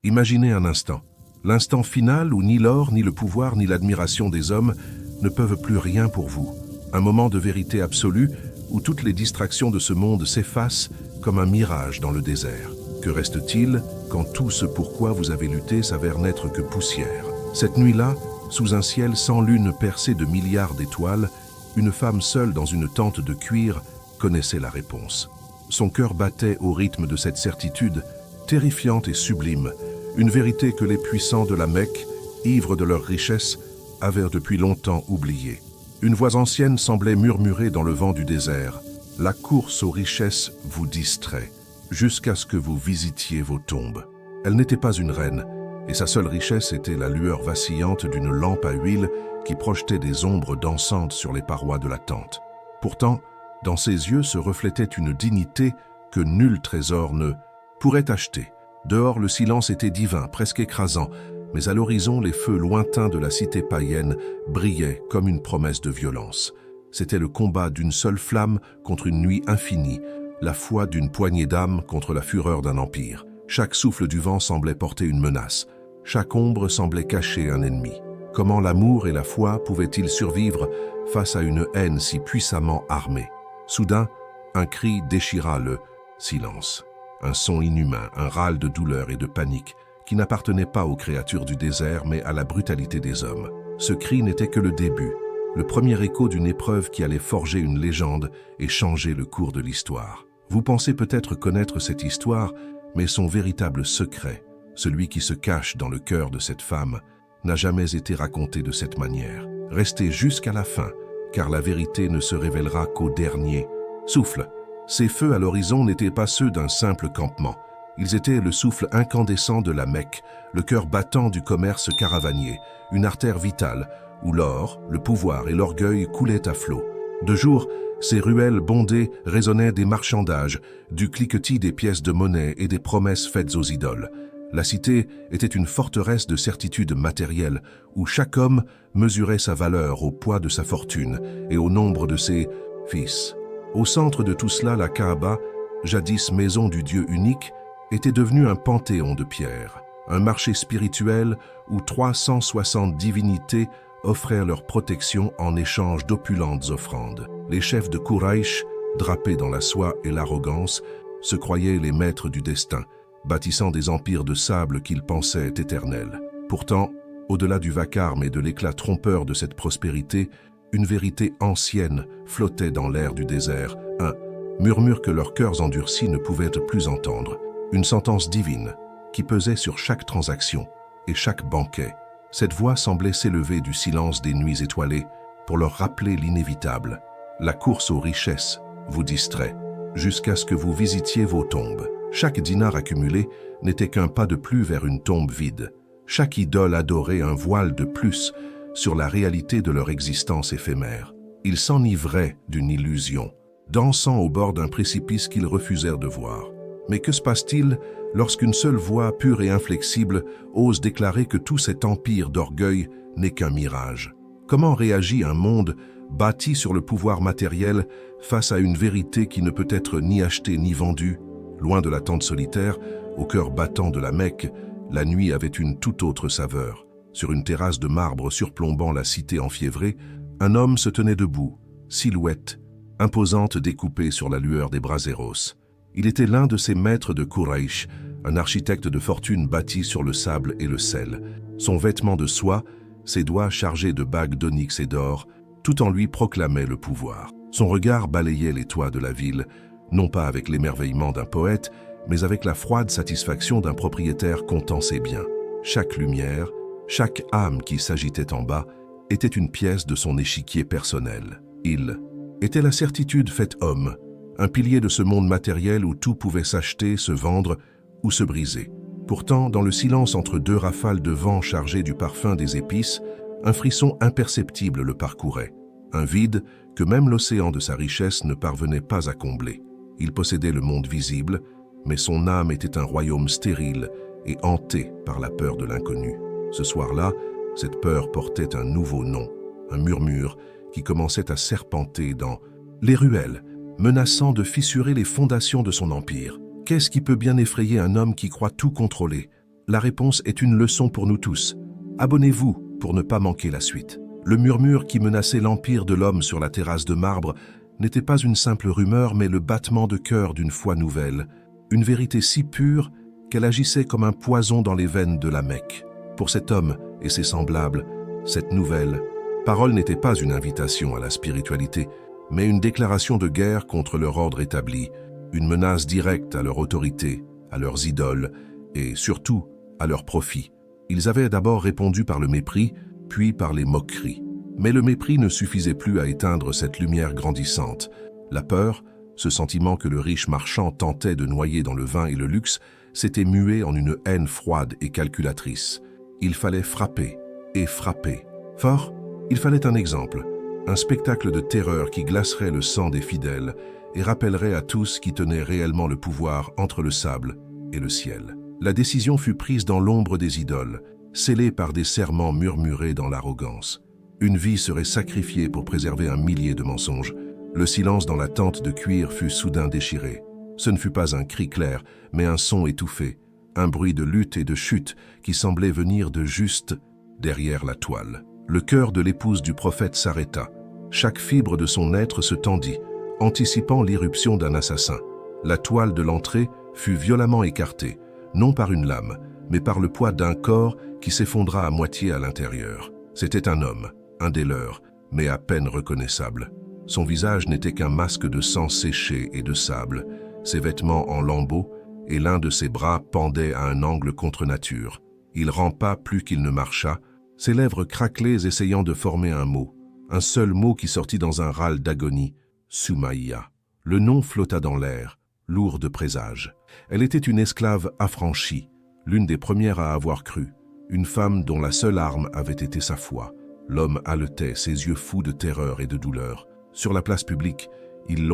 Imaginez un instant. L'instant final où ni l'or, ni le pouvoir, ni l'admiration des hommes ne peuvent plus rien pour vous. Un moment de vérité absolue où toutes les distractions de ce monde s'effacent comme un mirage dans le désert. Que reste-t-il quand tout ce pourquoi vous avez lutté s'avère n'être que poussière? Cette nuit-là, sous un ciel sans lune percé de milliards d'étoiles, une femme seule dans une tente de cuir connaissait la réponse. Son cœur battait au rythme de cette certitude, terrifiante et sublime, une vérité que les puissants de la Mecque, ivres de leur richesse, avaient depuis longtemps oubliée. Une voix ancienne semblait murmurer dans le vent du désert. La course aux richesses vous distrait, jusqu'à ce que vous visitiez vos tombes. Elle n'était pas une reine, et sa seule richesse était la lueur vacillante d'une lampe à huile qui projetait des ombres dansantes sur les parois de la tente. Pourtant, dans ses yeux se reflétait une dignité que nul trésor ne pourrait acheter. Dehors, le silence était divin, presque écrasant, mais à l'horizon, les feux lointains de la cité païenne brillaient comme une promesse de violence. C'était le combat d'une seule flamme contre une nuit infinie, la foi d'une poignée d'âmes contre la fureur d'un empire. Chaque souffle du vent semblait porter une menace, chaque ombre semblait cacher un ennemi. Comment l'amour et la foi pouvaient-ils survivre face à une haine si puissamment armée? Soudain, un cri déchira le silence. Un son inhumain, un râle de douleur et de panique, qui n'appartenait pas aux créatures du désert, mais à la brutalité des hommes. Ce cri n'était que le début, le premier écho d'une épreuve qui allait forger une légende et changer le cours de l'histoire. Vous pensez peut-être connaître cette histoire, mais son véritable secret, celui qui se cache dans le cœur de cette femme, n'a jamais été raconté de cette manière. Restez jusqu'à la fin, car la vérité ne se révélera qu'au dernier souffle. Ces feux à l'horizon n'étaient pas ceux d'un simple campement. Ils étaient le souffle incandescent de la Mecque, le cœur battant du commerce caravanier, une artère vitale où l'or, le pouvoir et l'orgueil coulaient à flot. De jour, ces ruelles bondées résonnaient des marchandages, du cliquetis des pièces de monnaie et des promesses faites aux idoles. La cité était une forteresse de certitudes matérielles où chaque homme mesurait sa valeur au poids de sa fortune et au nombre de ses fils. Au centre de tout cela, la Kaaba, jadis maison du Dieu unique, était devenue un panthéon de pierre, un marché spirituel où 360 divinités offrèrent leur protection en échange d'opulentes offrandes. Les chefs de Quraïch, drapés dans la soie et l'arrogance, se croyaient les maîtres du destin, bâtissant des empires de sable qu'ils pensaient éternels. Pourtant, au-delà du vacarme et de l'éclat trompeur de cette prospérité, une vérité ancienne flottait dans l'air du désert, un murmure que leurs cœurs endurcis ne pouvaient plus entendre, une sentence divine qui pesait sur chaque transaction et chaque banquet. Cette voix semblait s'élever du silence des nuits étoilées pour leur rappeler l'inévitable. La course aux richesses vous distrait, jusqu'à ce que vous visitiez vos tombes. Chaque dinar accumulé n'était qu'un pas de plus vers une tombe vide. Chaque idole adorait un voile de plus sur la réalité de leur existence éphémère. Ils s'enivraient d'une illusion, dansant au bord d'un précipice qu'ils refusèrent de voir. Mais que se passe-t-il lorsqu'une seule voix pure et inflexible ose déclarer que tout cet empire d'orgueil n'est qu'un mirage? Comment réagit un monde bâti sur le pouvoir matériel face à une vérité qui ne peut être ni achetée ni vendue? Loin de la tente solitaire, au cœur battant de la Mecque, la nuit avait une toute autre saveur. Sur une terrasse de marbre surplombant la cité enfiévrée, un homme se tenait debout, silhouette, imposante découpée sur la lueur des braseros. Il était l'un de ces maîtres de Quraïch, un architecte de fortune bâti sur le sable et le sel. Son vêtement de soie, ses doigts chargés de bagues d'onyx et d'or, tout en lui proclamait le pouvoir. Son regard balayait les toits de la ville, non pas avec l'émerveillement d'un poète, mais avec la froide satisfaction d'un propriétaire comptant ses biens. Chaque lumière, chaque âme qui s'agitait en bas était une pièce de son échiquier personnel. Il était la certitude faite homme, un pilier de ce monde matériel où tout pouvait s'acheter, se vendre ou se briser. Pourtant, dans le silence entre deux rafales de vent chargées du parfum des épices, un frisson imperceptible le parcourait, un vide que même l'océan de sa richesse ne parvenait pas à combler. Il possédait le monde visible, mais son âme était un royaume stérile et hanté par la peur de l'inconnu. Ce soir-là, cette peur portait un nouveau nom, un murmure qui commençait à serpenter dans les ruelles, menaçant de fissurer les fondations de son empire. Qu'est-ce qui peut bien effrayer un homme qui croit tout contrôler? La réponse est une leçon pour nous tous. Abonnez-vous pour ne pas manquer la suite. Le murmure qui menaçait l'empire de l'homme sur la terrasse de marbre n'était pas une simple rumeur, mais le battement de cœur d'une foi nouvelle. Une vérité si pure qu'elle agissait comme un poison dans les veines de la Mecque. Pour cet homme et ses semblables, cette nouvelle parole n'était pas une invitation à la spiritualité, mais une déclaration de guerre contre leur ordre établi, une menace directe à leur autorité, à leurs idoles et surtout à leur profit. Ils avaient d'abord répondu par le mépris, puis par les moqueries. Mais le mépris ne suffisait plus à éteindre cette lumière grandissante. La peur, ce sentiment que le riche marchand tentait de noyer dans le vin et le luxe, s'était mué en une haine froide et calculatrice. Il fallait frapper et frapper. Fort, il fallait un exemple, un spectacle de terreur qui glacerait le sang des fidèles et rappellerait à tous qui tenaient réellement le pouvoir entre le sable et le ciel. La décision fut prise dans l'ombre des idoles, scellée par des serments murmurés dans l'arrogance. Une vie serait sacrifiée pour préserver un millier de mensonges. Le silence dans la tente de cuir fut soudain déchiré. Ce ne fut pas un cri clair, mais un son étouffé, un bruit de lutte et de chute qui semblait venir de juste derrière la toile. Le cœur de l'épouse du prophète s'arrêta. Chaque fibre de son être se tendit, anticipant l'irruption d'un assassin. La toile de l'entrée fut violemment écartée, non par une lame, mais par le poids d'un corps qui s'effondra à moitié à l'intérieur. C'était un homme, un des leurs, mais à peine reconnaissable. Son visage n'était qu'un masque de sang séché et de sable, ses vêtements en lambeaux, et l'un de ses bras pendait à un angle contre nature. Il rampa plus qu'il ne marcha, ses lèvres craquelées essayant de former un seul mot qui sortit dans un râle d'agonie, Soumaïa. Le nom flotta dans l'air, lourd de présages. Elle était une esclave affranchie, l'une des premières à avoir cru, une femme dont la seule arme avait été sa foi. L'homme haletait, ses yeux fous de terreur et de douleur. Sur la place publique, il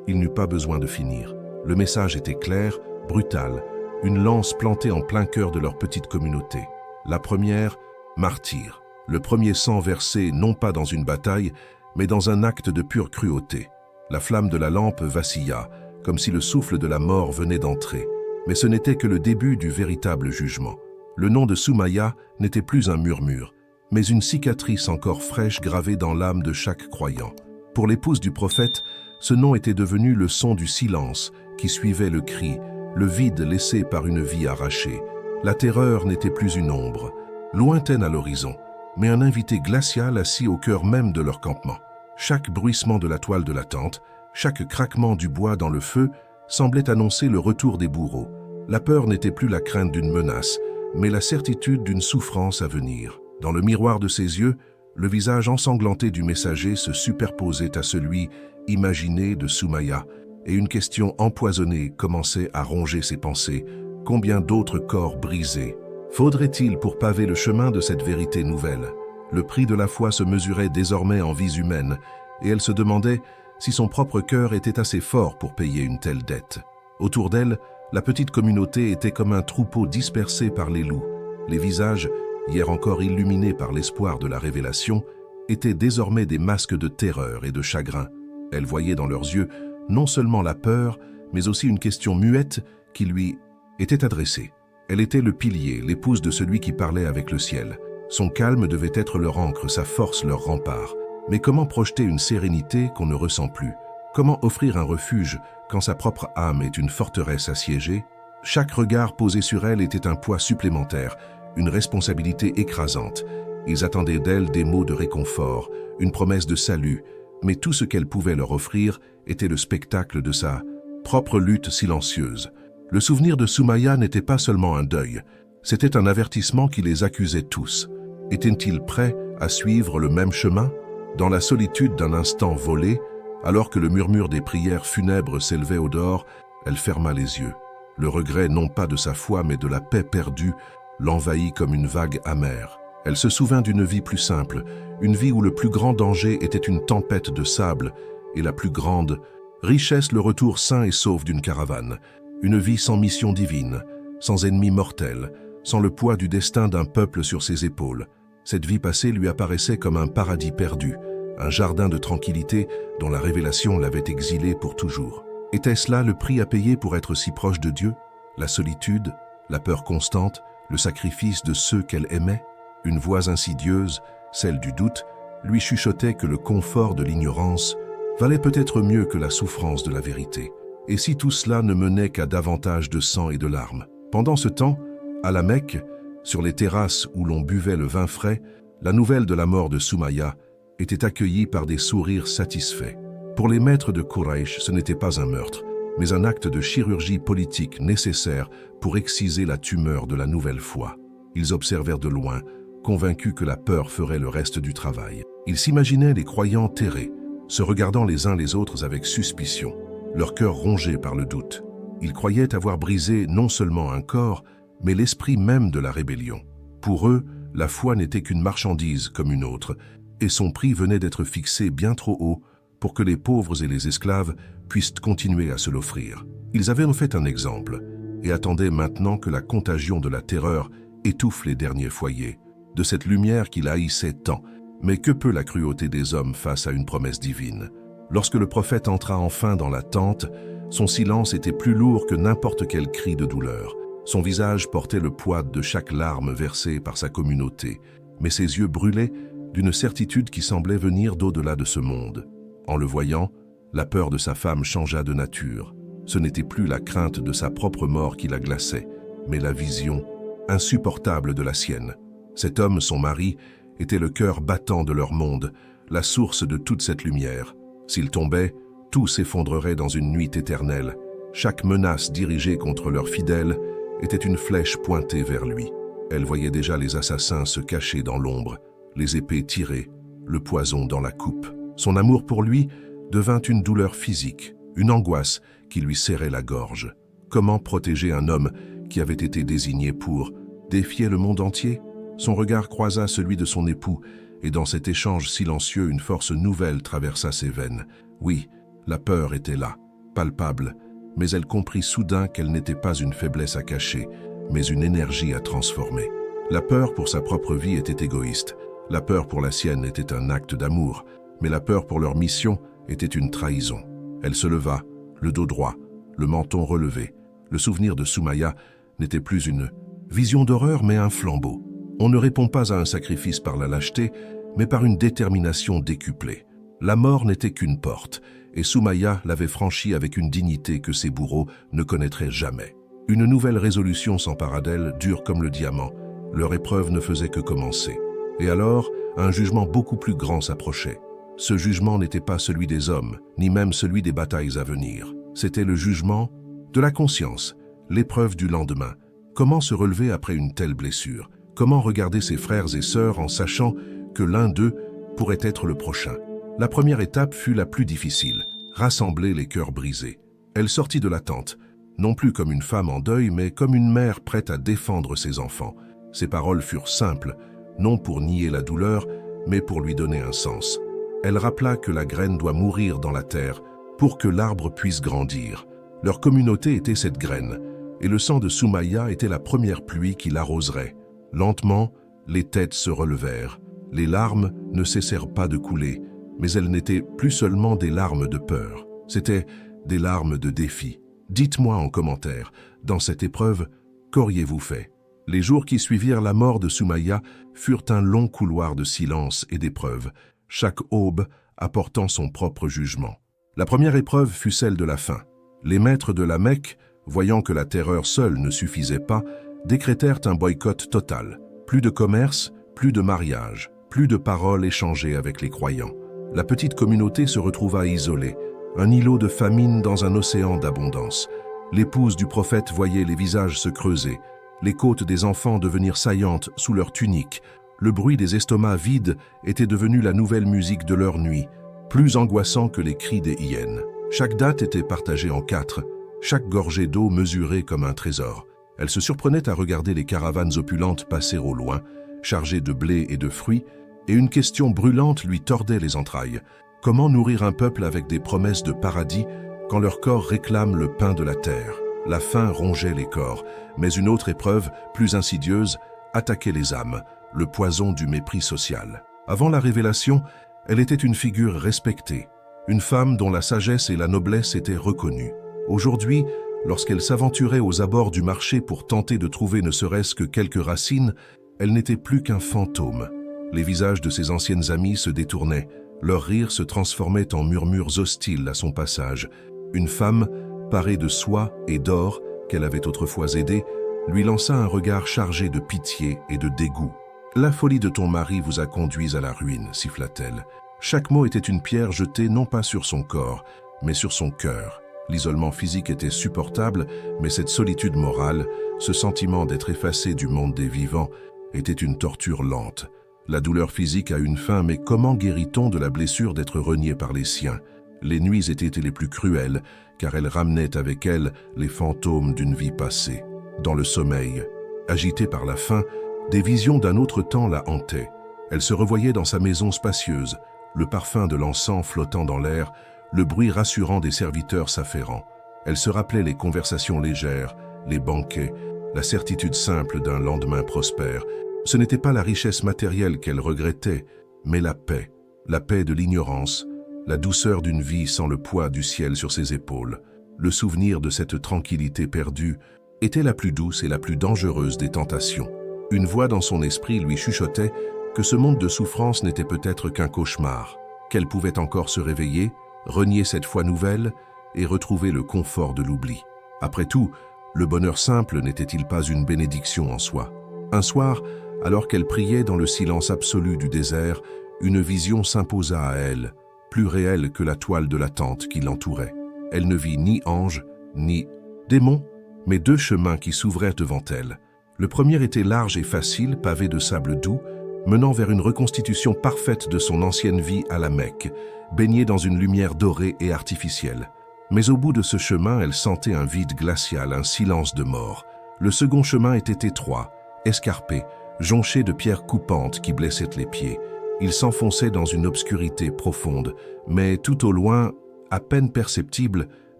n'eut pas besoin de finir. Le message était clair, brutal, une lance plantée en plein cœur de leur petite communauté. La première, martyr. Le premier sang versé non pas dans une bataille, mais dans un acte de pure cruauté. La flamme de la lampe vacilla, comme si le souffle de la mort venait d'entrer. Mais ce n'était que le début du véritable jugement. Le nom de Soumaïa n'était plus un murmure, mais une cicatrice encore fraîche gravée dans l'âme de chaque croyant. Pour l'épouse du prophète, ce nom était devenu le son du silence qui suivait le cri, le vide laissé par une vie arrachée. La terreur n'était plus une ombre, lointaine à l'horizon, mais un invité glacial assis au cœur même de leur campement. Chaque bruissement de la toile de la tente, chaque craquement du bois dans le feu semblait annoncer le retour des bourreaux. La peur n'était plus la crainte d'une menace, mais la certitude d'une souffrance à venir. Dans le miroir de ses yeux, le visage ensanglanté du messager se superposait à celui imaginé de Soumaïa, et une question empoisonnée commençait à ronger ses pensées. Combien d'autres corps brisés faudrait-il pour paver le chemin de cette vérité nouvelle? Le prix de la foi se mesurait désormais en vies humaines, et elle se demandait si son propre cœur était assez fort pour payer une telle dette. Autour d'elle, la petite communauté était comme un troupeau dispersé par les loups. Les visages, hier encore illuminés par l'espoir de la révélation, étaient désormais des masques de terreur et de chagrin. Elle voyait dans leurs yeux non seulement la peur, mais aussi une question muette qui lui était adressée. Elle était le pilier, l'épouse de celui qui parlait avec le ciel. Son calme devait être leur ancre, sa force leur rempart. Mais comment projeter une sérénité qu'on ne ressent plus? Comment offrir un refuge quand sa propre âme est une forteresse assiégée? Chaque regard posé sur elle était un poids supplémentaire, une responsabilité écrasante. Ils attendaient d'elle des mots de réconfort, une promesse de salut, mais tout ce qu'elle pouvait leur offrir était le spectacle de sa propre lutte silencieuse. Le souvenir de Soumaïa n'était pas seulement un deuil, c'était un avertissement qui les accusait tous. Étaient-ils prêts à suivre le même chemin? Dans la solitude d'un instant volé, alors que le murmure des prières funèbres s'élevait au dehors, elle ferma les yeux. Le regret non pas de sa foi mais de la paix perdue l'envahit comme une vague amère. Elle se souvint d'une vie plus simple, une vie où le plus grand danger était une tempête de sable et la plus grande richesse le retour sain et sauf d'une caravane. Une vie sans mission divine, sans ennemi mortel, sans le poids du destin d'un peuple sur ses épaules. Cette vie passée lui apparaissait comme un paradis perdu, un jardin de tranquillité dont la révélation l'avait exilé pour toujours. Était-ce là le prix à payer pour être si proche de Dieu? La solitude, la peur constante, le sacrifice de ceux qu'elle aimait. Une voix insidieuse, celle du doute, lui chuchotait que le confort de l'ignorance valait peut-être mieux que la souffrance de la vérité. Et si tout cela ne menait qu'à davantage de sang et de larmes? Pendant ce temps, à la Mecque, sur les terrasses où l'on buvait le vin frais, la nouvelle de la mort de Soumaïa était accueillie par des sourires satisfaits. Pour les maîtres de Quraysh, ce n'était pas un meurtre, mais un acte de chirurgie politique nécessaire pour exciser la tumeur de la nouvelle foi. Ils observèrent de loin, convaincus que la peur ferait le reste du travail. Ils s'imaginaient les croyants terrés, se regardant les uns les autres avec suspicion, leur cœur rongé par le doute. Ils croyaient avoir brisé non seulement un corps, mais l'esprit même de la rébellion. Pour eux, la foi n'était qu'une marchandise comme une autre, et son prix venait d'être fixé bien trop haut pour que les pauvres et les esclaves puissent continuer à se l'offrir. Ils avaient en fait un exemple, et attendaient maintenant que la contagion de la terreur étouffe les derniers foyers, de cette lumière qu'il haïssait tant. Mais que peut la cruauté des hommes face à une promesse divine? Lorsque le prophète entra enfin dans la tente, son silence était plus lourd que n'importe quel cri de douleur. Son visage portait le poids de chaque larme versée par sa communauté, mais ses yeux brûlaient d'une certitude qui semblait venir d'au-delà de ce monde. En le voyant, la peur de sa femme changea de nature. Ce n'était plus la crainte de sa propre mort qui la glaçait, mais la vision insupportable de la sienne. Cet homme, son mari, était le cœur battant de leur monde, la source de toute cette lumière. S'il tombait, tout s'effondrerait dans une nuit éternelle. Chaque menace dirigée contre leurs fidèles était une flèche pointée vers lui. Elle voyait déjà les assassins se cacher dans l'ombre, les épées tirées, le poison dans la coupe. Son amour pour lui devint une douleur physique, une angoisse qui lui serrait la gorge. Comment protéger un homme qui avait été désigné pour défier le monde entier? Son regard croisa celui de son époux, et dans cet échange silencieux, une force nouvelle traversa ses veines. Oui, la peur était là, palpable, mais elle comprit soudain qu'elle n'était pas une faiblesse à cacher, mais une énergie à transformer. La peur pour sa propre vie était égoïste, la peur pour la sienne était un acte d'amour, mais la peur pour leur mission était une trahison. Elle se leva, le dos droit, le menton relevé. Le souvenir de Soumaïa n'était plus une vision d'horreur, mais un flambeau. On ne répond pas à un sacrifice par la lâcheté, mais par une détermination décuplée. La mort n'était qu'une porte, et Soumaïa l'avait franchie avec une dignité que ses bourreaux ne connaîtraient jamais. Une nouvelle résolution s'empara d'elle, dure comme le diamant. Leur épreuve ne faisait que commencer. Et alors, un jugement beaucoup plus grand s'approchait. Ce jugement n'était pas celui des hommes, ni même celui des batailles à venir. C'était le jugement de la conscience, l'épreuve du lendemain. Comment se relever après une telle blessure? Comment regarder ses frères et sœurs en sachant que l'un d'eux pourrait être le prochain? La première étape fut la plus difficile, rassembler les cœurs brisés. Elle sortit de la tente, non plus comme une femme en deuil, mais comme une mère prête à défendre ses enfants. Ses paroles furent simples, non pour nier la douleur, mais pour lui donner un sens. Elle rappela que la graine doit mourir dans la terre pour que l'arbre puisse grandir. Leur communauté était cette graine, et le sang de Soumaïa était la première pluie qui l'arroserait. Lentement, les têtes se relevèrent. Les larmes ne cessèrent pas de couler, mais elles n'étaient plus seulement des larmes de peur. C'étaient des larmes de défi. Dites-moi en commentaire, dans cette épreuve, qu'auriez-vous fait? Les jours qui suivirent la mort de Soumaïa furent un long couloir de silence et d'épreuves, chaque aube apportant son propre jugement. La première épreuve fut celle de la faim. Les maîtres de la Mecque, voyant que la terreur seule ne suffisait pas, décrétèrent un boycott total. Plus de commerce, plus de mariage, plus de paroles échangées avec les croyants. La petite communauté se retrouva isolée, un îlot de famine dans un océan d'abondance. L'épouse du prophète voyait les visages se creuser, les côtes des enfants devenir saillantes sous leur tunique. Le bruit des estomacs vides était devenu la nouvelle musique de leur nuit, plus angoissant que les cris des hyènes. Chaque date était partagée en 4, chaque gorgée d'eau mesurée comme un trésor. Elle se surprenait à regarder les caravanes opulentes passer au loin, chargées de blé et de fruits, et une question brûlante lui tordait les entrailles. Comment nourrir un peuple avec des promesses de paradis quand leur corps réclame le pain de la terre? La faim rongeait les corps, mais une autre épreuve, plus insidieuse, attaquait les âmes, le poison du mépris social. Avant la révélation, elle était une figure respectée, une femme dont la sagesse et la noblesse étaient reconnues. Aujourd'hui, Lorsqu'elle s'aventurait aux abords du marché pour tenter de trouver ne serait-ce que quelques racines, elle n'était plus qu'un fantôme. Les visages de ses anciennes amies se détournaient, leurs rires se transformaient en murmures hostiles à son passage. Une femme, parée de soie et d'or, qu'elle avait autrefois aidée, lui lança un regard chargé de pitié et de dégoût. « La folie de ton mari vous a conduit à la ruine, siffla-t-elle. Chaque mot était une pierre jetée non pas sur son corps, mais sur son cœur. L'isolement physique était supportable, mais cette solitude morale, ce sentiment d'être effacé du monde des vivants, était une torture lente. La douleur physique a une fin, mais comment guérit-on de la blessure d'être renié par les siens? Les nuits étaient les plus cruelles, car elles ramenaient avec elles les fantômes d'une vie passée. Dans le sommeil, agitée par la faim, des visions d'un autre temps la hantaient. Elle se revoyait dans sa maison spacieuse, le parfum de l'encens flottant dans l'air, le bruit rassurant des serviteurs s'affairant. Elle se rappelait les conversations légères, les banquets, la certitude simple d'un lendemain prospère. Ce n'était pas la richesse matérielle qu'elle regrettait, mais la paix de l'ignorance, la douceur d'une vie sans le poids du ciel sur ses épaules. Le souvenir de cette tranquillité perdue était la plus douce et la plus dangereuse des tentations. Une voix dans son esprit lui chuchotait que ce monde de souffrance n'était peut-être qu'un cauchemar, qu'elle pouvait encore se réveiller, renier cette foi nouvelle et retrouver le confort de l'oubli. Après tout, le bonheur simple n'était-il pas une bénédiction en soi? Un soir, alors qu'elle priait dans le silence absolu du désert, une vision s'imposa à elle, plus réelle que la toile de la tente qui l'entourait. Elle ne vit ni ange, ni démon, mais deux chemins qui s'ouvraient devant elle. Le premier était large et facile, pavé de sable doux, menant vers une reconstitution parfaite de son ancienne vie à la Mecque, baignée dans une lumière dorée et artificielle. Mais au bout de ce chemin, elle sentait un vide glacial, un silence de mort. Le second chemin était étroit, escarpé, jonché de pierres coupantes qui blessaient les pieds. Il s'enfonçait dans une obscurité profonde, mais tout au loin, à peine perceptible,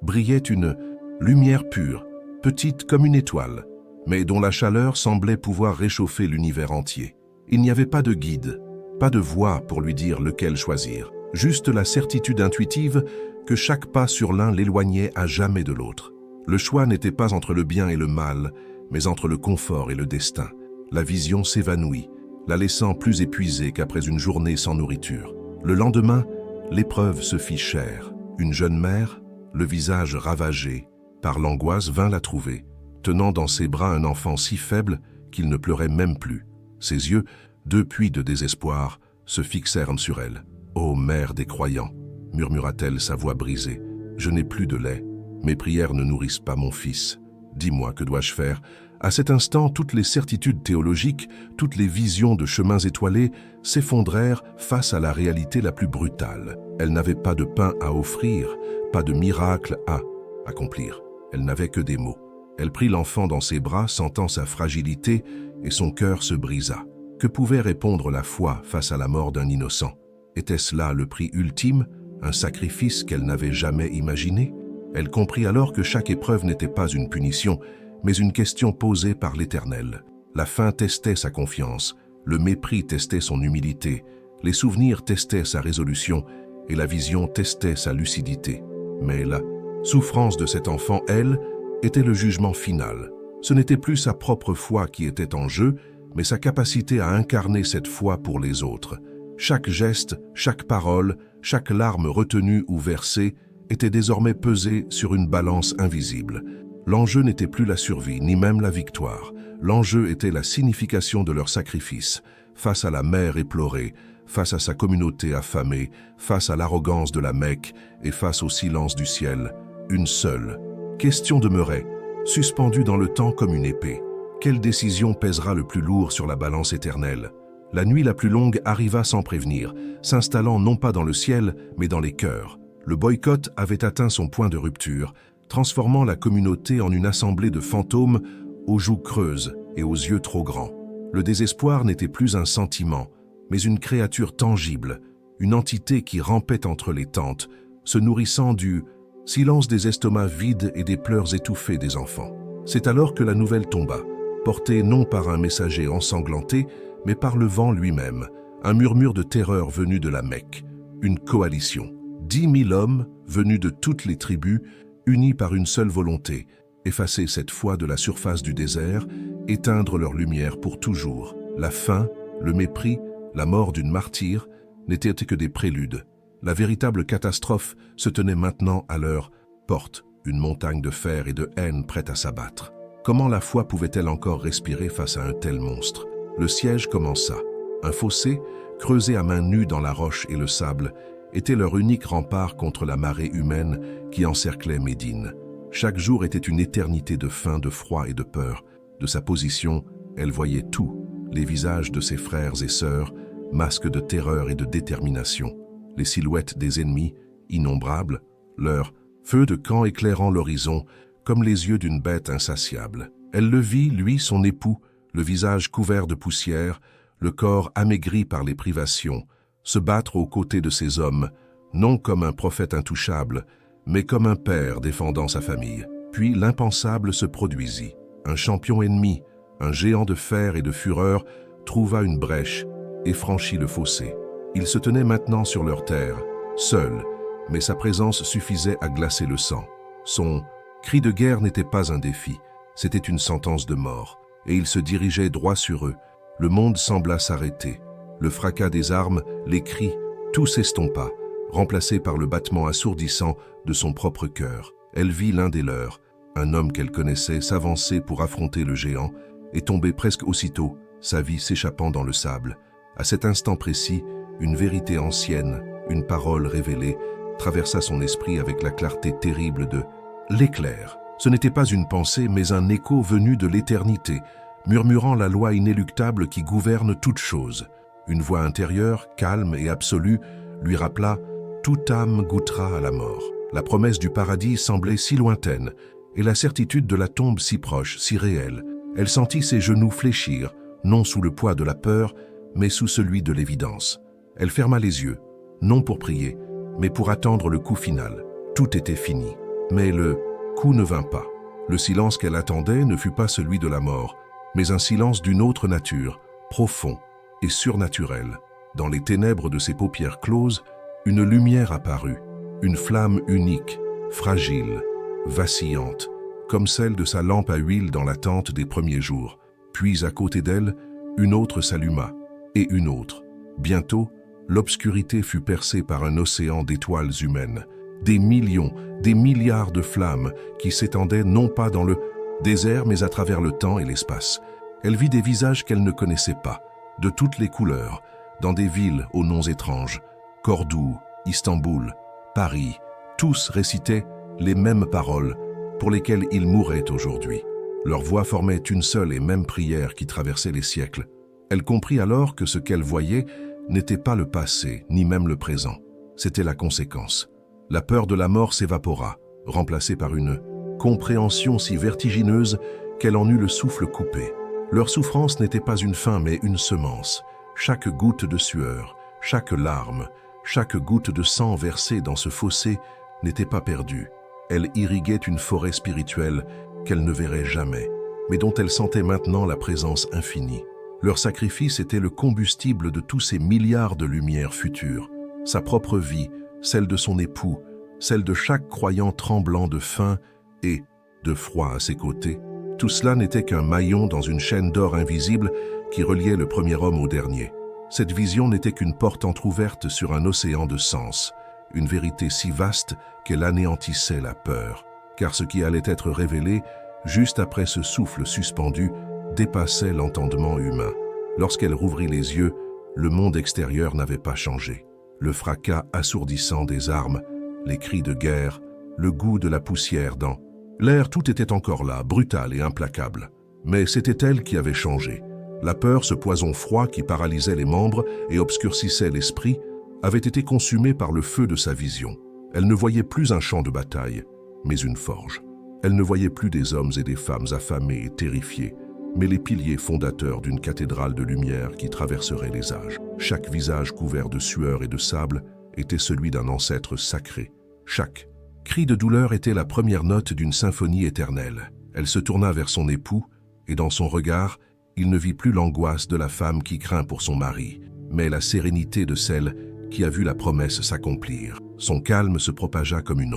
brillait une lumière pure, petite comme une étoile, mais dont la chaleur semblait pouvoir réchauffer l'univers entier. Il n'y avait pas de guide, pas de voie pour lui dire lequel choisir, juste la certitude intuitive que chaque pas sur l'un l'éloignait à jamais de l'autre. Le choix n'était pas entre le bien et le mal, mais entre le confort et le destin. La vision s'évanouit, la laissant plus épuisée qu'après une journée sans nourriture. Le lendemain, l'épreuve se fit chère. Une jeune mère, le visage ravagé par l'angoisse, vint la trouver, tenant dans ses bras un enfant si faible qu'il ne pleurait même plus. Ses yeux, deux puits de désespoir, se fixèrent sur elle. « Ô mère des croyants !» murmura-t-elle, sa voix brisée. « Je n'ai plus de lait. Mes prières ne nourrissent pas mon fils. Dis-moi, que dois-je faire ?» À cet instant, toutes les certitudes théologiques, toutes les visions de chemins étoilés s'effondrèrent face à la réalité la plus brutale. Elle n'avait pas de pain à offrir, pas de miracle à accomplir. Elle n'avait que des mots. Elle prit l'enfant dans ses bras, sentant sa fragilité, et son cœur se brisa. Que pouvait répondre la foi face à la mort d'un innocent? Était-ce là le prix ultime, un sacrifice qu'elle n'avait jamais imaginé? Elle comprit alors que chaque épreuve n'était pas une punition, mais une question posée par l'Éternel. La faim testait sa confiance, le mépris testait son humilité, les souvenirs testaient sa résolution, et la vision testait sa lucidité. Mais la souffrance de cet enfant, elle, était le jugement final. Ce n'était plus sa propre foi qui était en jeu, mais sa capacité à incarner cette foi pour les autres. Chaque geste, chaque parole, chaque larme retenue ou versée était désormais pesée sur une balance invisible. L'enjeu n'était plus la survie, ni même la victoire. L'enjeu était la signification de leur sacrifice, face à la mère éplorée, face à sa communauté affamée, face à l'arrogance de la Mecque et face au silence du ciel. Une seule question demeurait, suspendue dans le temps comme une épée. Quelle décision pèsera le plus lourd sur la balance éternelle? La nuit la plus longue arriva sans prévenir, s'installant non pas dans le ciel, mais dans les cœurs. Le boycott avait atteint son point de rupture, transformant la communauté en une assemblée de fantômes aux joues creuses et aux yeux trop grands. Le désespoir n'était plus un sentiment, mais une créature tangible, une entité qui rampait entre les tentes, se nourrissant du silence des estomacs vides et des pleurs étouffés des enfants. C'est alors que la nouvelle tomba, portée non par un messager ensanglanté, mais par le vent lui-même, un murmure de terreur venu de la Mecque, une coalition. 10 000 hommes, venus de toutes les tribus, unis par une seule volonté, effacer cette foi de la surface du désert, éteindre leur lumière pour toujours. La faim, le mépris, la mort d'une martyre n'étaient que des préludes. La véritable catastrophe se tenait maintenant à leur porte, une montagne de fer et de haine prête à s'abattre. Comment la foi pouvait-elle encore respirer face à un tel monstre? Le siège commença. Un fossé, creusé à main nue dans la roche et le sable, était leur unique rempart contre la marée humaine qui encerclait Médine. Chaque jour était une éternité de faim, de froid et de peur. De sa position, elle voyait tout, les visages de ses frères et sœurs, masques de terreur et de détermination, les silhouettes des ennemis, innombrables, leurs feux de camp éclairant l'horizon comme les yeux d'une bête insatiable. Elle le vit, lui, son époux, le visage couvert de poussière, le corps amaigri par les privations, se battre aux côtés de ces hommes, non comme un prophète intouchable, mais comme un père défendant sa famille. Puis l'impensable se produisit. Un champion ennemi, un géant de fer et de fureur, trouva une brèche et franchit le fossé. Il se tenait maintenant sur leur terre, seul, mais sa présence suffisait à glacer le sang. Son cri de guerre n'était pas un défi, c'était une sentence de mort, et il se dirigeait droit sur eux. Le monde sembla s'arrêter. Le fracas des armes, les cris, tout s'estompa, remplacé par le battement assourdissant de son propre cœur. Elle vit l'un des leurs, un homme qu'elle connaissait, s'avancer pour affronter le géant, et tomber presque aussitôt, sa vie s'échappant dans le sable. À cet instant précis, une vérité ancienne, une parole révélée, traversa son esprit avec la clarté terrible de l'éclair. Ce n'était pas une pensée, mais un écho venu de l'éternité, murmurant la loi inéluctable qui gouverne toute chose. Une voix intérieure, calme et absolue, lui rappela « Toute âme goûtera à la mort ». La promesse du paradis semblait si lointaine, et la certitude de la tombe si proche, si réelle. Elle sentit ses genoux fléchir, non sous le poids de la peur, mais sous celui de l'évidence. Elle ferma les yeux, non pour prier, mais pour attendre le coup final. Tout était fini. Mais le coup ne vint pas. Le silence qu'elle attendait ne fut pas celui de la mort, mais un silence d'une autre nature, profond et surnaturel. Dans les ténèbres de ses paupières closes, une lumière apparut, une flamme unique, fragile, vacillante, comme celle de sa lampe à huile dans la tente des premiers jours. Puis à côté d'elle, une autre s'alluma, et une autre. Bientôt, l'obscurité fut percée par un océan d'étoiles humaines, des millions, des milliards de flammes qui s'étendaient non pas dans le désert mais à travers le temps et l'espace. Elle vit des visages qu'elle ne connaissait pas, de toutes les couleurs, dans des villes aux noms étranges, Cordoue, Istanbul, Paris, tous récitaient les mêmes paroles pour lesquelles ils mouraient aujourd'hui. Leur voix formait une seule et même prière qui traversait les siècles. Elle comprit alors que ce qu'elle voyait n'était pas le passé, ni même le présent. C'était la conséquence. La peur de la mort s'évapora, remplacée par une compréhension si vertigineuse qu'elle en eut le souffle coupé. Leur souffrance n'était pas une fin mais une semence. Chaque goutte de sueur, chaque larme, chaque goutte de sang versée dans ce fossé n'était pas perdue. Elle irriguait une forêt spirituelle qu'elle ne verrait jamais, mais dont elle sentait maintenant la présence infinie. Leur sacrifice était le combustible de tous ces milliards de lumières futures. Sa propre vie, celle de son époux, celle de chaque croyant tremblant de faim et de froid à ses côtés. Tout cela n'était qu'un maillon dans une chaîne d'or invisible qui reliait le premier homme au dernier. Cette vision n'était qu'une porte entr'ouverte sur un océan de sens, une vérité si vaste qu'elle anéantissait la peur. Car ce qui allait être révélé, juste après ce souffle suspendu, dépassait l'entendement humain. Lorsqu'elle rouvrit les yeux, le monde extérieur n'avait pas changé. Le fracas assourdissant des armes, les cris de guerre, le goût de la poussière dans l'air, tout était encore là, brutal et implacable. Mais c'était elle qui avait changé. La peur, ce poison froid qui paralysait les membres et obscurcissait l'esprit, avait été consumée par le feu de sa vision. Elle ne voyait plus un champ de bataille, mais une forge. Elle ne voyait plus des hommes et des femmes affamés et terrifiés, mais les piliers fondateurs d'une cathédrale de lumière qui traverserait les âges. Chaque visage couvert de sueur et de sable était celui d'un ancêtre sacré. Chaque cri de douleur était la première note d'une symphonie éternelle. Elle se tourna vers son époux, et dans son regard, il ne vit plus l'angoisse de la femme qui craint pour son mari, mais la sérénité de celle qui a vu la promesse s'accomplir. Son calme se propagea comme une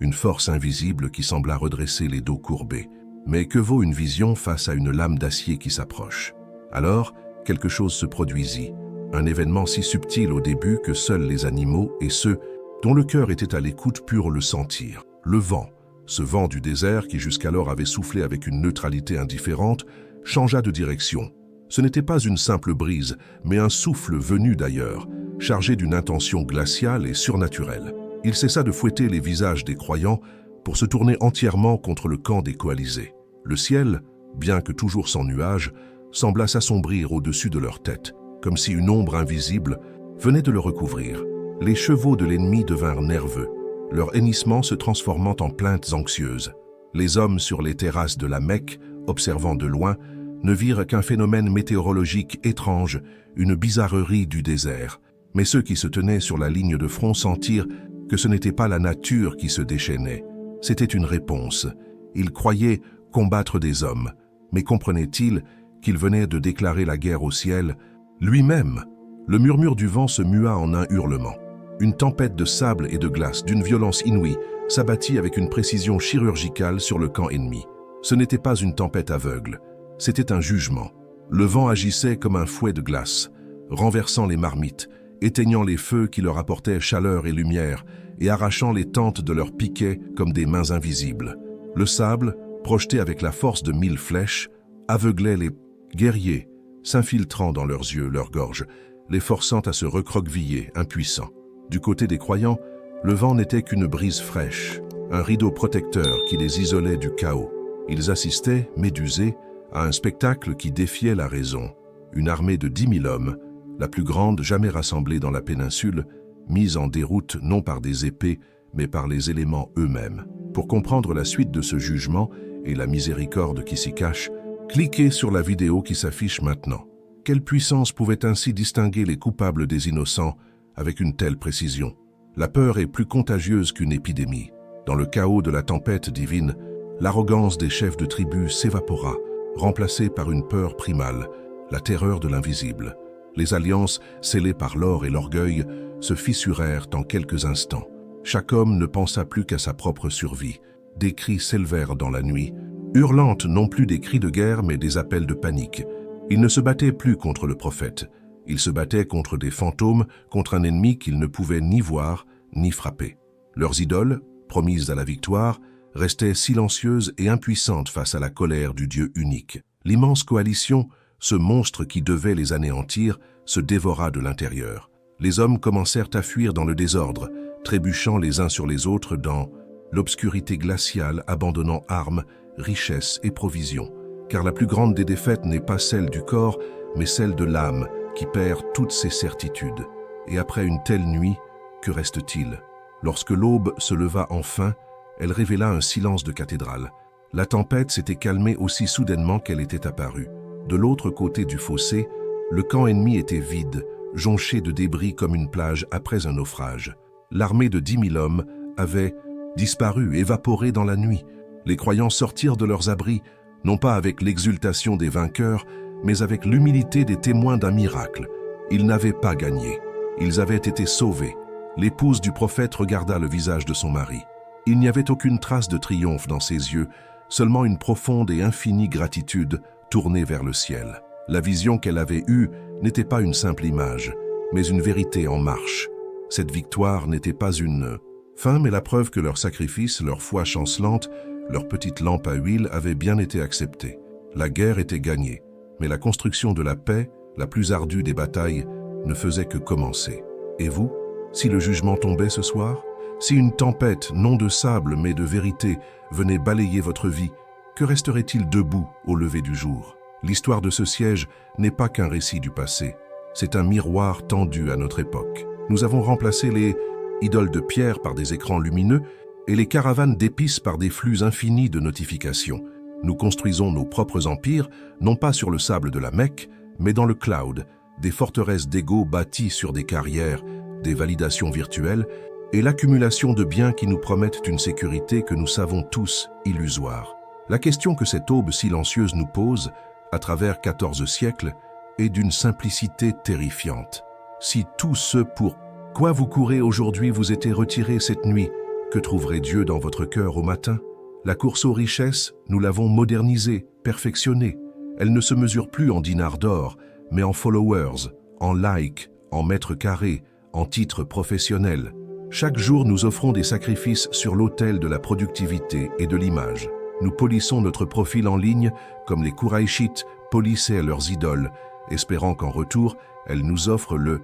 une force invisible qui sembla redresser les dos courbés. Mais que vaut une vision face à une lame d'acier qui s'approche? Alors, quelque chose se produisit, un événement si subtil au début que seuls les animaux et ceux dont le cœur était à l'écoute purent le sentir. Le vent, ce vent du désert qui jusqu'alors avait soufflé avec une neutralité indifférente, changea de direction. Ce n'était pas une simple brise, mais un souffle venu d'ailleurs, chargé d'une intention glaciale et surnaturelle. Il cessa de fouetter les visages des croyants pour se tourner entièrement contre le camp des coalisés. Le ciel, bien que toujours sans nuages, sembla s'assombrir au-dessus de leur tête, comme si une ombre invisible venait de le recouvrir. Les chevaux de l'ennemi devinrent nerveux, leur hennissement se transformant en plaintes anxieuses. Les hommes sur les terrasses de la Mecque, observant de loin, ne virent qu'un phénomène météorologique étrange, une bizarrerie du désert. Mais ceux qui se tenaient sur la ligne de front sentirent que ce n'était pas la nature qui se déchaînait. C'était une réponse. Ils croyaient combattre des hommes, mais comprenaient-ils qu'il venait de déclarer la guerre au ciel lui-même? Le murmure du vent se mua en un hurlement. Une tempête de sable et de glace d'une violence inouïe s'abattit avec une précision chirurgicale sur le camp ennemi. Ce n'était pas une tempête aveugle, c'était un jugement. Le vent agissait comme un fouet de glace, renversant les marmites, éteignant les feux qui leur apportaient chaleur et lumière, et arrachant les tentes de leurs piquets comme des mains invisibles. Le sable, projeté avec la force de 1000 flèches, aveuglait les guerriers, s'infiltrant dans leurs yeux, leurs gorges, les forçant à se recroqueviller, impuissants. Du côté des croyants, le vent n'était qu'une brise fraîche, un rideau protecteur qui les isolait du chaos. Ils assistaient, médusés, à un spectacle qui défiait la raison. Une armée de 10 000 hommes, la plus grande jamais rassemblée dans la péninsule, mise en déroute non par des épées, mais par les éléments eux-mêmes. Pour comprendre la suite de ce jugement et la miséricorde qui s'y cache, cliquez sur la vidéo qui s'affiche maintenant. Quelle puissance pouvait ainsi distinguer les coupables des innocents avec une telle précision? La peur est plus contagieuse qu'une épidémie. Dans le chaos de la tempête divine, l'arrogance des chefs de tribu s'évapora, remplacée par une peur primale, la terreur de l'invisible. Les alliances, scellées par l'or et l'orgueil, se fissurèrent en quelques instants. Chaque homme ne pensa plus qu'à sa propre survie. Des cris s'élevèrent dans la nuit, hurlantes non plus des cris de guerre mais des appels de panique. Ils ne se battaient plus contre le prophète. Ils se battaient contre des fantômes, contre un ennemi qu'ils ne pouvaient ni voir ni frapper. Leurs idoles, promises à la victoire, restaient silencieuses et impuissantes face à la colère du Dieu unique. L'immense coalition, ce monstre qui devait les anéantir, se dévora de l'intérieur. Les hommes commencèrent à fuir dans le désordre, trébuchant les uns sur les autres dans l'obscurité glaciale, abandonnant armes, richesses et provisions. Car la plus grande des défaites n'est pas celle du corps, mais celle de l'âme, qui perd toutes ses certitudes. Et après une telle nuit, que reste-t-il? Lorsque l'aube se leva enfin, elle révéla un silence de cathédrale. La tempête s'était calmée aussi soudainement qu'elle était apparue. De l'autre côté du fossé, le camp ennemi était vide, jonché de débris comme une plage après un naufrage. L'armée de 10 000 hommes avait disparu, évaporé dans la nuit. Les croyants sortirent de leurs abris, non pas avec l'exultation des vainqueurs, mais avec l'humilité des témoins d'un miracle. Ils n'avaient pas gagné. Ils avaient été sauvés. L'épouse du prophète regarda le visage de son mari. Il n'y avait aucune trace de triomphe dans ses yeux, seulement une profonde et infinie gratitude tournée vers le ciel. La vision qu'elle avait eue n'était pas une simple image, mais une vérité en marche. Cette victoire n'était pas une fin, mais la preuve que leur sacrifice, leur foi chancelante, leur petite lampe à huile avaient bien été acceptés. La guerre était gagnée, mais la construction de la paix, la plus ardue des batailles, ne faisait que commencer. Et vous, si le jugement tombait ce soir, si une tempête, non de sable mais de vérité, venait balayer votre vie, que resterait-il debout au lever du jour? L'histoire de ce siège n'est pas qu'un récit du passé, c'est un miroir tendu à notre époque. Nous avons remplacé les idoles de pierre par des écrans lumineux et les caravanes d'épices par des flux infinis de notifications. Nous construisons nos propres empires, non pas sur le sable de la Mecque, mais dans le cloud, des forteresses d'ego bâties sur des carrières, des validations virtuelles et l'accumulation de biens qui nous promettent une sécurité que nous savons tous illusoire. La question que cette aube silencieuse nous pose, à travers 14 siècles, est d'une simplicité terrifiante. Si tout ce pour quoi vous courez aujourd'hui vous était retiré cette nuit, Que trouverait Dieu dans votre cœur au matin? La course aux richesses, nous l'avons modernisée, perfectionnée. Elle ne se mesure plus en dinars d'or, mais en followers, en likes, en mètres carrés, en titres professionnels. Chaque jour, nous offrons des sacrifices sur l'autel de la productivité et de l'image. Nous polissons notre profil en ligne comme les Kouraïchites polissaient leurs idoles, espérant qu'en retour, elles nous offrent le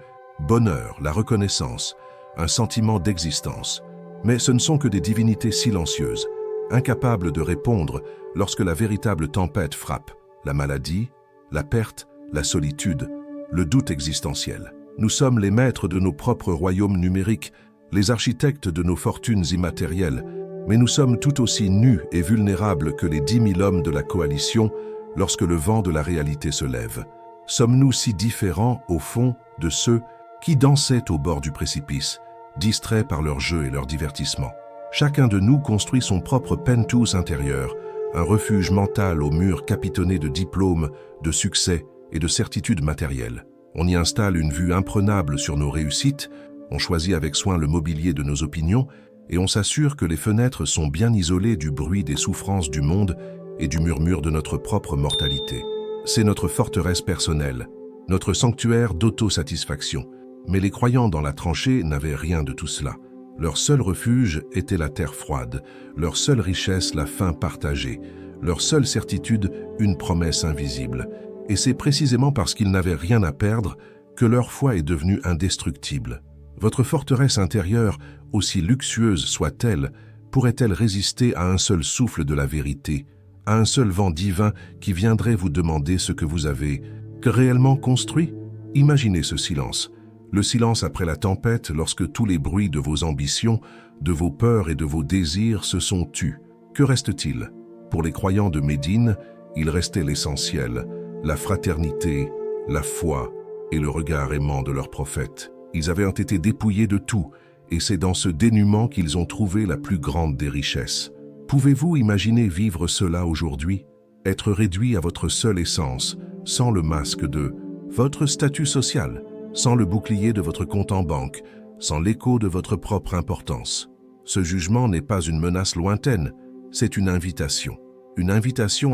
bonheur, la reconnaissance, un sentiment d'existence. Mais ce ne sont que des divinités silencieuses, incapables de répondre lorsque la véritable tempête frappe. La maladie, la perte, la solitude, le doute existentiel. Nous sommes les maîtres de nos propres royaumes numériques, les architectes de nos fortunes immatérielles, mais nous sommes tout aussi nus et vulnérables que les 10 000 hommes de la coalition lorsque le vent de la réalité se lève. Sommes-nous si différents, au fond, de ceux qui dansaient au bord du précipice, distraits par leur jeu et leur divertissement? Chacun de nous construit son propre penthouse intérieur, un refuge mental aux murs capitonnés de diplômes, de succès et de certitudes matérielles. On y installe une vue imprenable sur nos réussites, on choisit avec soin le mobilier de nos opinions et on s'assure que les fenêtres sont bien isolées du bruit des souffrances du monde et du murmure de notre propre mortalité. C'est notre forteresse personnelle, notre sanctuaire d'autosatisfaction. Mais les croyants dans la tranchée n'avaient rien de tout cela. Leur seul refuge était la terre froide, leur seule richesse la faim partagée, leur seule certitude une promesse invisible. Et c'est précisément parce qu'ils n'avaient rien à perdre que leur foi est devenue indestructible. Votre forteresse intérieure, aussi luxueuse soit-elle, pourrait-elle résister à un seul souffle de la vérité, à un seul vent divin qui viendrait vous demander ce que vous avez réellement construit? Imaginez ce silence. Le silence après la tempête, lorsque tous les bruits de vos ambitions, de vos peurs et de vos désirs se sont tus. Que reste-t-il? Pour les croyants de Médine, il restait l'essentiel, la fraternité, la foi et le regard aimant de leur prophète. Ils avaient été dépouillés de tout, et c'est dans ce dénuement qu'ils ont trouvé la plus grande des richesses. Pouvez-vous imaginer vivre cela aujourd'hui? Être réduit à votre seule essence, sans le masque de votre statut social, sans le bouclier de votre compte en banque, sans l'écho de votre propre importance. Ce jugement n'est pas une menace lointaine, c'est une invitation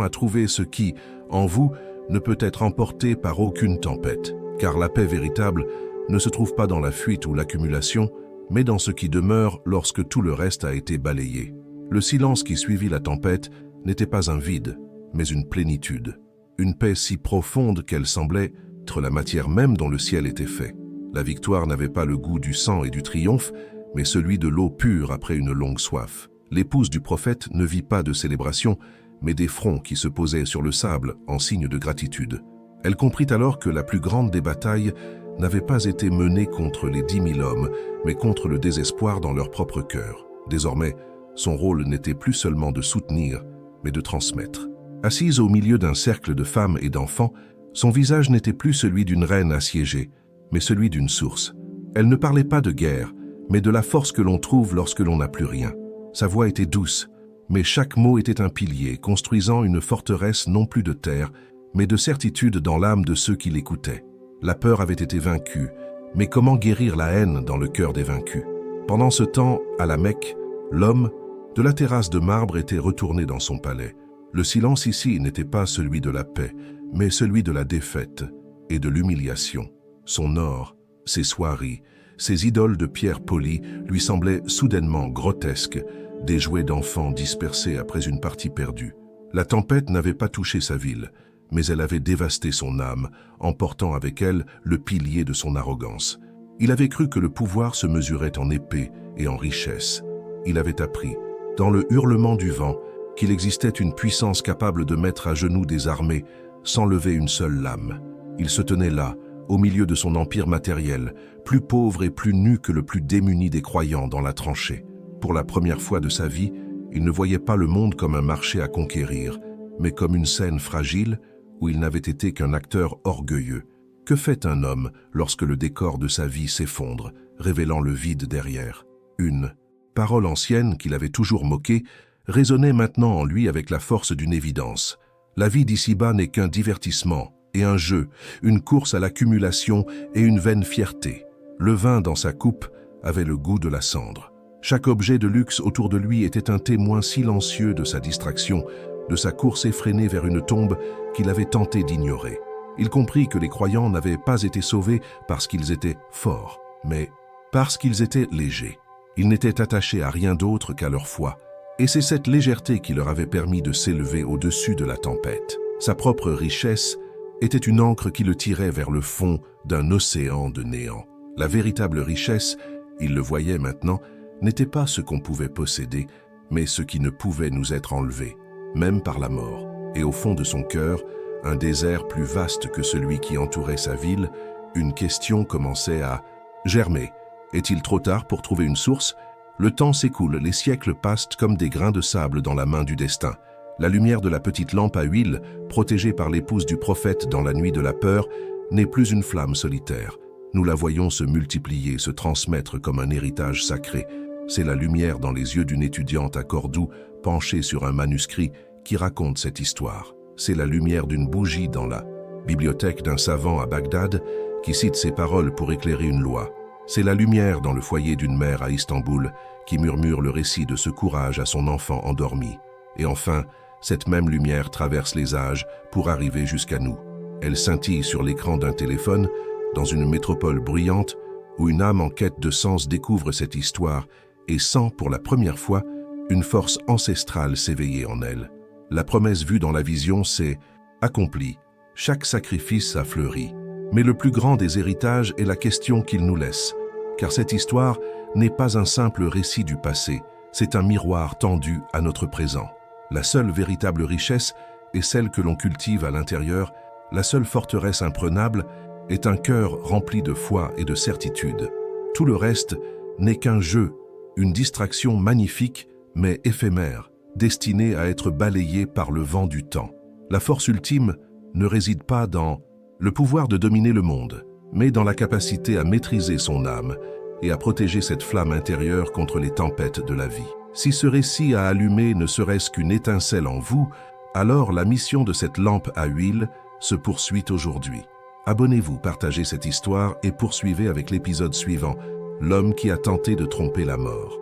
à trouver ce qui, en vous, ne peut être emporté par aucune tempête, car la paix véritable ne se trouve pas dans la fuite ou l'accumulation, mais dans ce qui demeure lorsque tout le reste a été balayé. Le silence qui suivit la tempête n'était pas un vide, mais une plénitude, une paix si profonde qu'elle semblait être la matière même dont le ciel était fait. La victoire n'avait pas le goût du sang et du triomphe, mais celui de l'eau pure après une longue soif. L'épouse du prophète ne vit pas de célébration, mais des fronts qui se posaient sur le sable en signe de gratitude. Elle comprit alors que la plus grande des batailles n'avait pas été menée contre les 10 000 hommes, mais contre le désespoir dans leur propre cœur. Désormais, son rôle n'était plus seulement de soutenir, mais de transmettre. Assise au milieu d'un cercle de femmes et d'enfants, son visage n'était plus celui d'une reine assiégée, mais celui d'une source. Elle ne parlait pas de guerre, mais de la force que l'on trouve lorsque l'on n'a plus rien. Sa voix était douce, mais chaque mot était un pilier, construisant une forteresse non plus de terre, mais de certitude dans l'âme de ceux qui l'écoutaient. La peur avait été vaincue, mais comment guérir la haine dans le cœur des vaincus? Pendant ce temps, à la Mecque, l'homme, de la terrasse de marbre, était retourné dans son palais. Le silence ici n'était pas celui de la paix, mais celui de la défaite et de l'humiliation. Son or, ses soieries, ses idoles de pierre polie lui semblaient soudainement grotesques, des jouets d'enfants dispersés après une partie perdue. La tempête n'avait pas touché sa ville, mais elle avait dévasté son âme, emportant avec elle le pilier de son arrogance. Il avait cru que le pouvoir se mesurait en épée et en richesse. Il avait appris, dans le hurlement du vent, qu'il existait une puissance capable de mettre à genoux des armées sans lever une seule lame. Il se tenait là, au milieu de son empire matériel, plus pauvre et plus nu que le plus démuni des croyants dans la tranchée. Pour la première fois de sa vie, il ne voyait pas le monde comme un marché à conquérir, mais comme une scène fragile où il n'avait été qu'un acteur orgueilleux. Que fait un homme lorsque le décor de sa vie s'effondre, révélant le vide derrière? Une parole ancienne qu'il avait toujours moquée résonnait maintenant en lui avec la force d'une évidence. La vie d'ici-bas n'est qu'un divertissement et un jeu, une course à l'accumulation et une vaine fierté. Le vin dans sa coupe avait le goût de la cendre. Chaque objet de luxe autour de lui était un témoin silencieux de sa distraction, de sa course effrénée vers une tombe qu'il avait tenté d'ignorer. Il comprit que les croyants n'avaient pas été sauvés parce qu'ils étaient forts, mais parce qu'ils étaient légers. Ils n'étaient attachés à rien d'autre qu'à leur foi, et c'est cette légèreté qui leur avait permis de s'élever au-dessus de la tempête. Sa propre richesse était une ancre qui le tirait vers le fond d'un océan de néant. La véritable richesse, il le voyait maintenant, n'était pas ce qu'on pouvait posséder, mais ce qui ne pouvait nous être enlevé, même par la mort. Et au fond de son cœur, un désert plus vaste que celui qui entourait sa ville, une question commençait à germer. Est-il trop tard pour trouver une source? Le temps s'écoule, les siècles passent comme des grains de sable dans la main du destin. La lumière de la petite lampe à huile, protégée par l'épouse du prophète dans la nuit de la peur, n'est plus une flamme solitaire. Nous la voyons se multiplier, se transmettre comme un héritage sacré. C'est la lumière dans les yeux d'une étudiante à Cordoue, penchée sur un manuscrit, qui raconte cette histoire. C'est la lumière d'une bougie dans la bibliothèque d'un savant à Bagdad, qui cite ces paroles pour éclairer une loi. C'est la lumière dans le foyer d'une mère à Istanbul, qui murmure le récit de ce courage à son enfant endormi. Et enfin, cette même lumière traverse les âges pour arriver jusqu'à nous. Elle scintille sur l'écran d'un téléphone, dans une métropole bruyante, où une âme en quête de sens découvre cette histoire et sent pour la première fois une force ancestrale s'éveiller en elle. La promesse vue dans la vision s'est accomplie. Chaque sacrifice a fleuri. Mais le plus grand des héritages est la question qu'il nous laisse, car cette histoire n'est pas un simple récit du passé, c'est un miroir tendu à notre présent. La seule véritable richesse est celle que l'on cultive à l'intérieur, la seule forteresse imprenable est un cœur rempli de foi et de certitude. Tout le reste n'est qu'un jeu, une distraction magnifique mais éphémère, destinée à être balayée par le vent du temps. La force ultime ne réside pas dans le pouvoir de dominer le monde, mais dans la capacité à maîtriser son âme et à protéger cette flamme intérieure contre les tempêtes de la vie. Si ce récit a allumé ne serait-ce qu'une étincelle en vous, alors la mission de cette lampe à huile se poursuit aujourd'hui. Abonnez-vous, partagez cette histoire et poursuivez avec l'épisode suivant, l'homme qui a tenté de tromper la mort.